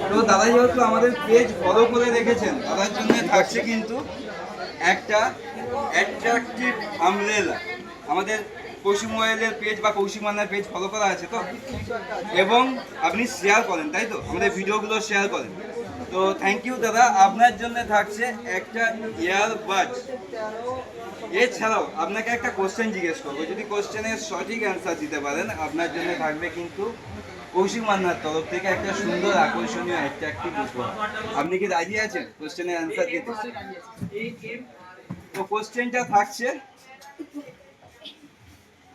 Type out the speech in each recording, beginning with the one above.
তো দাদা যেহেতু আমাদের পেজ ফলো করে রেখেছেন, দাদার জন্য থাকছে কিন্তু একটা অ্যাট্রাকটিভ আমব্রেলা। আমাদের কৌশিক মোবাইলের পেজ বা কৌশিক মান্নার পেজ ফলো করা আছে তো, এবং আপনি শেয়ার করেন, তাই তো? আমাদের ভিডিওগুলো শেয়ার করেন। তো থ্যাংক ইউ দাদা। আপনার জন্য থাকছে একটা ইয়ারবাড। এছাড়াও আপনাকে একটা কোশ্চেন জিজ্ঞেস করবো, যদি কোশ্চেনের সঠিক অ্যান্সার দিতে পারেন আপনার জন্য থাকবে কিন্তু কৌশিক মান্নার তরফ থেকে একটা সুন্দর আকর্ষণীয় অ্যাট্রাকটিভ উপহার। আপনি কি রাজি আছেন কোশ্চেনের অ্যান্সার দিতে? তো কোশ্চেনটা থাকছে,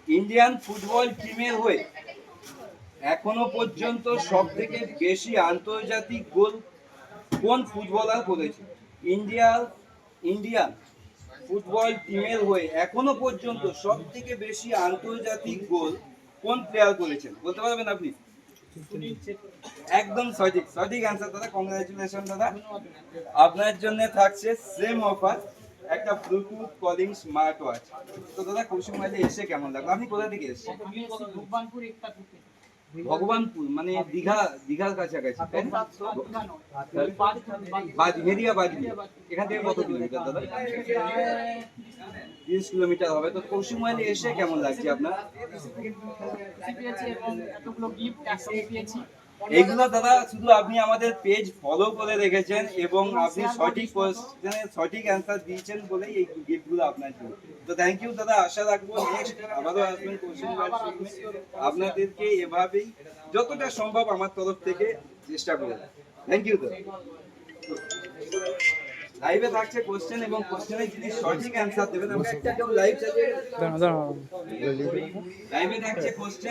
ইন্ডিয়ান ফুটবল টিমের হয়ে এখনো পর্যন্ত সব থেকে বেশি আন্তর্জাতিক গোল কোন ফুটবলার করেছে? ইন্ডিয়ান ফুটবল টিমের হয়ে এখনো পর্যন্ত সব থেকে বেশি আন্তর্জাতিক গোল কোন প্লেয়ার করেছেন? বলতে পারবেন আপনি? একদম সঠিক সঠিক অ্যান্সার দাদা, কংগ্রাচুলেশন দাদা। আপনার জন্য থাকছে সেম অফার, একটা ব্লুটুথ কলিং স্মার্ট ওয়াচ। তো দাদা কৌশিক মাঝে এসে কেমন লাগলো? আপনি কোথা থেকে এসেছেন? ভগবানপুর মানে দীঘার কাছাকাছি, তাই না? হেরিয়া বাজবি এখান থেকে কত কিলোমিটার দাদা? 30 কিলোমিটার হবে। তো কৌশিক মাইলে এসে কেমন লাগছে আপনার? এইগুলো দাদা শুধু আপনি আমাদের পেজ ফলো করে রেখেছেন এবং আপনি সঠিক কোশ্চেনের সঠিক অ্যান্সার দিয়েছেন বলেই এই গিফটগুলো আপনার জন্য। তো থ্যাংক ইউ দাদা, আশা রাখবো নেক্সট আবারও আসবেন কৌশিক মাইল শোরুমে। আপনাদেরকে এভাবেই যতটা সম্ভব আমার তরফ থেকে চেষ্টা করে। থ্যাংক ইউ দাদা। লাইভে থাকছে কোশ্চেন এবং কোশ্চেনের যদি সঠিক অ্যান্সার দেবেন, আমরা একটা কেউ লাইভ চালিয়ে লাইভে থাকছে কোশ্চেন।